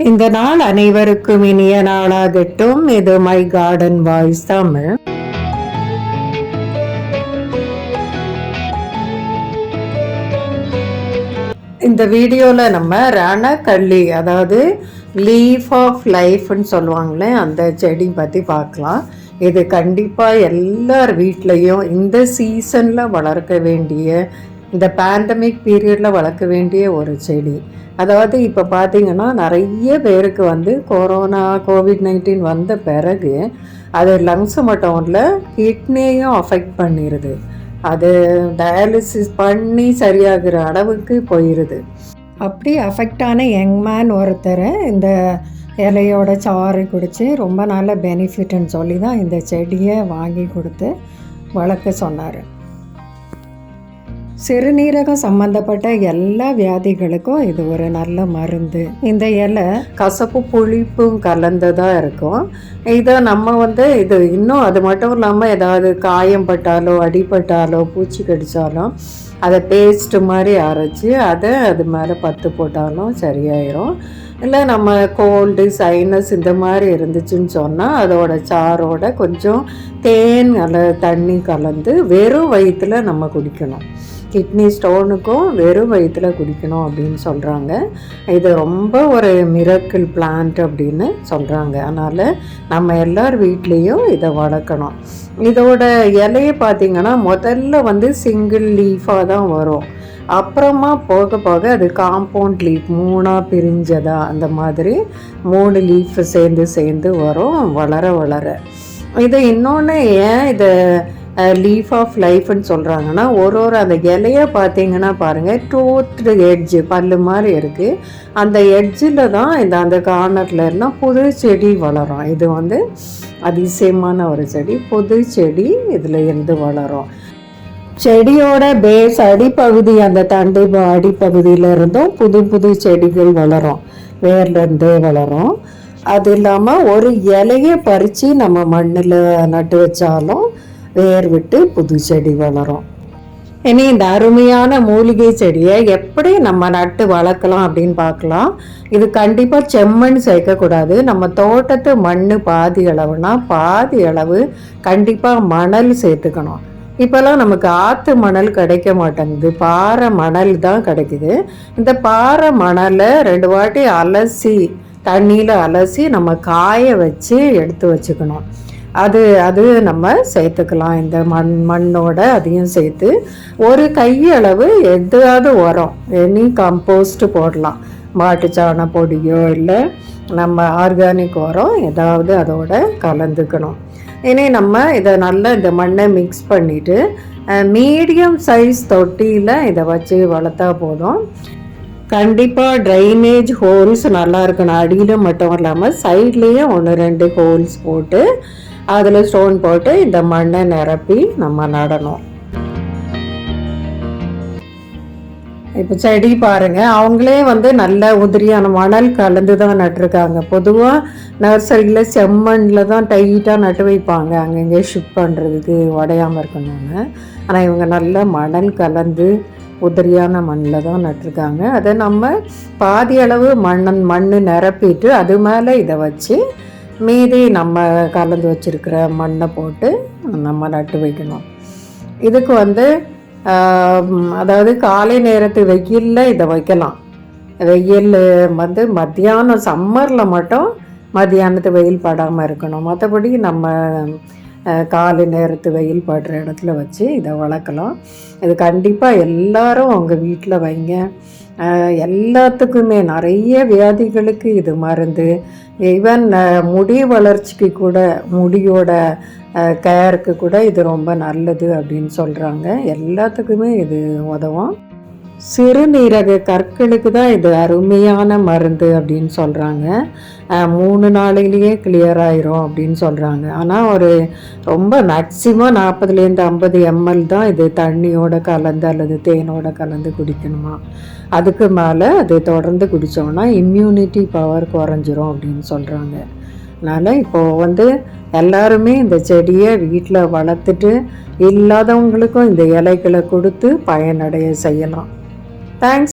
இந்த நாள் அனைவருக்கும் இனிய நாளாகட்டும். இது மை கார்டன் வாய்ஸ் தமிழ். இந்த வீடியோவில் நம்ம ரணக்கள்ளி, அதாவது லீஃப் ஆஃப் லைஃப்னு சொல்லுவாங்களே, அந்த செடி பற்றி பார்க்கலாம். இது கண்டிப்பாக எல்லார் வீட்லேயும் இந்த சீசனில் வளர்க்க வேண்டிய, இந்த பேண்டமிக் பீரியடில் வளர்க்க வேண்டிய ஒரு செடி. அதாவது இப்போ பார்த்திங்கன்னா நிறைய பேருக்கு கோவிட்-19 வந்த பிறகு அது லங்ஸு மட்டும் இல்லை, கிட்னியும் அஃபெக்ட் பண்ணிடுது. அது டயாலிசிஸ் பண்ணி சரியாகிற அளவுக்கு போயிடுது. அப்படி அஃபெக்ட் ஆன யங் மேன் ஒருத்தர் இந்த இலையோட சாறு குடித்து ரொம்ப நல்ல பெனிஃபிட்னு சொல்லி தான் இந்த செடியை வாங்கி கொடுத்து வளர்க்க சொன்னார். சிறுநீரகம் சம்மந்தப்பட்ட எல்லா வியாதிகளுக்கும் இது ஒரு நல்ல மருந்து. இந்த இலை கசப்பு புளிப்பும் கலந்ததாக இருக்கும். இதை நம்ம இது இன்னும் அது மட்டும் இல்லாமல் ஏதாவது காயம் பட்டாலோ அடிபட்டாலோ பூச்சி கடித்தாலும் அதை பேஸ்ட்டு மாதிரி அரைச்சி அதை அது மேலே பத்து போட்டாலும் சரியாயிடும். இல்லை நம்ம கோல்டு சைனஸ் இந்த மாதிரி இருந்துச்சுன்னு சொன்னால் அதோட சாரோட கொஞ்சம் தேன் தண்ணி கலந்து வெறும் வயிற்றில் நம்ம குடிக்கணும். கிட்னி ஸ்டோனுக்கும் வெறும் வயிற்றில் குடிக்கணும் அப்படின்னு சொல்கிறாங்க. இது ரொம்ப ஒரு மிரக்கிள் பிளான்ட் அப்படின்னு சொல்கிறாங்க. அதனால் நம்ம எல்லார் வீட்லேயும் இதை வளர்க்கணும். இதோட இலையை பார்த்திங்கன்னா முதல்ல சிங்கிள் லீஃபாக தான் வரும். அப்புறமா போக போக அது காம்பவுண்ட் லீஃப் 3ஆக பிரிஞ்சதா அந்த மாதிரி 3 லீஃப் சேர்ந்து வரும் வளர வளர. இது இன்னொன்று ஏன் இதை லீஃப் ஆஃப் லைஃப்னு சொல்கிறாங்கன்னா, ஒரு அந்த இலையை பார்த்தீங்கன்னா பாருங்கள், டூத்டு எட்ஜு பல்லு மாதிரி இருக்குது. அந்த எட்ஜில் தான் அந்த கார்னரில் எல்லாம் புது செடி வளரும். இது அதிசயமான ஒரு செடி, புது செடி இதில் இருந்து வளரும். செடியோட பேஸ் அடிப்பகுதி, அந்த தண்டு அடிப்பகுதியில் இருந்தும் புது செடிகள் வளரும், வேர்லேருந்தே வளரும். அது இல்லாமல் ஒரு இலையை பறித்து நம்ம மண்ணில் நட்டு வச்சாலும் வேர் விட்டு புது செடி வளரும். இனி இந்த அருமையான மூலிகை செடியை எப்படி நம்ம நட்டு வளர்க்கலாம் அப்படின்னு பார்க்கலாம். இது கண்டிப்பாக செம்மண் சேர்க்கக்கூடாது. நம்ம தோட்டத்து மண் பாதி அளவுனா பாதி அளவு கண்டிப்பாக மணல் சேர்த்துக்கணும். இப்போல்லாம் நமக்கு ஆற்று மணல் கிடைக்க மாட்டேங்குது, பாறை மணல் தான் கிடைக்குது. இந்த பாறை மணலை 2 வாட்டி அலசி, தண்ணியில் அலசி நம்ம காய வச்சு எடுத்து வச்சுக்கணும். அது நம்ம சேர்த்துக்கலாம். இந்த மண்ணோட அதையும் சேர்த்து ஒரு கையளவு எதாவது உரம், எனி கம்போஸ்ட் போடலாம். மாட்டுச்சாண பொடியோ இல்லை நம்ம ஆர்கானிக் உரம் ஏதாவது அதோட கலந்துக்கணும். இனி நம்ம இதை நல்லா இந்த மண்ணை மிக்ஸ் பண்ணிவிட்டு மீடியம் சைஸ் தொட்டியில் இதை வச்சு வளர்த்தா போதும். கண்டிப்பாக ட்ரைனேஜ் ஹோல்ஸ் நல்லா இருக்கணும். அடியில் மட்டும் இல்லாமல் சைட்லேயும் 1-2 ஹோல்ஸ் போட்டு அதில் ஸ்டோன் போட்டு இந்த மண்ணை நிரப்பி நம்ம நடணும். இப்போ செடி பாருங்கள், அவங்களே நல்ல உதிரியான மணல் கலந்து தான் நட்டுருக்காங்க. பொதுவாக நர்சரியில் செம்மண்ணில் தான் டைட்டாக நட்டு வைப்பாங்க, அங்கங்கே ஷிஃப்ட் பண்ணுறதுக்கு உடையாமல் இருக்கணும்னு. ஆனால் இவங்க நல்ல மணல் கலந்து உதிரியான மண்ணில் தான் நட்டுருக்காங்க. அதை நம்ம பாதி அளவு மண் நிரப்பிட்டு அது மேலே இதை வச்சு மீதி நம்ம கலந்து வச்சுருக்கிற மண்ணை போட்டு நம்ம நட்டு வைக்கணும். இதுக்கு அதாவது காலை நேரத்து வெயிலில் இதை வைக்கலாம். வெயில் மத்தியானம் சம்மரில் மட்டும் மத்தியானத்து வெயில் படாமல் இருக்கணும். மற்றபடி நம்ம காலை நேரத்து வெயில் படுற இடத்துல வச்சு இதை வளர்க்கலாம். இது கண்டிப்பாக எல்லாரும் உங்கள் வீட்டில் வைங்க. எல்லாத்துக்குமே நிறைய வியாதிகளுக்கு இது மருந்து. ஈவன் முடி வளர்ச்சிக்கு கூட, முடியோட கேருக்கு கூட இது ரொம்ப நல்லது அப்படின்னு சொல்கிறாங்க. எல்லாத்துக்குமே இது உதவும். சிறுநீரக கற்களுக்கு தான் இது அருமையான மருந்து அப்படின்னு சொல்கிறாங்க. 3 நாளிலேயே கிளியர் ஆயிரும் அப்படின்னு சொல்கிறாங்க. ஆனால் ரொம்ப மேக்சிமம் 40-50 ml தான் இது தண்ணியோட கலந்து அல்லது தேனோட கலந்து குடிக்கணுமா. அதுக்கு மேலே அது தொடர்ந்து குடித்தோம்னா இம்யூனிட்டி பவர் குறைஞ்சிரும் அப்படின்னு சொல்கிறாங்க. அதனால் இப்போது எல்லாருமே இந்த செடியை வீட்டில் வளர்த்துட்டு இல்லாதவங்களுக்கும் இந்த இலைகளை கொடுத்து பயனடைய செய்யலாம். தேங்க்ஸ்.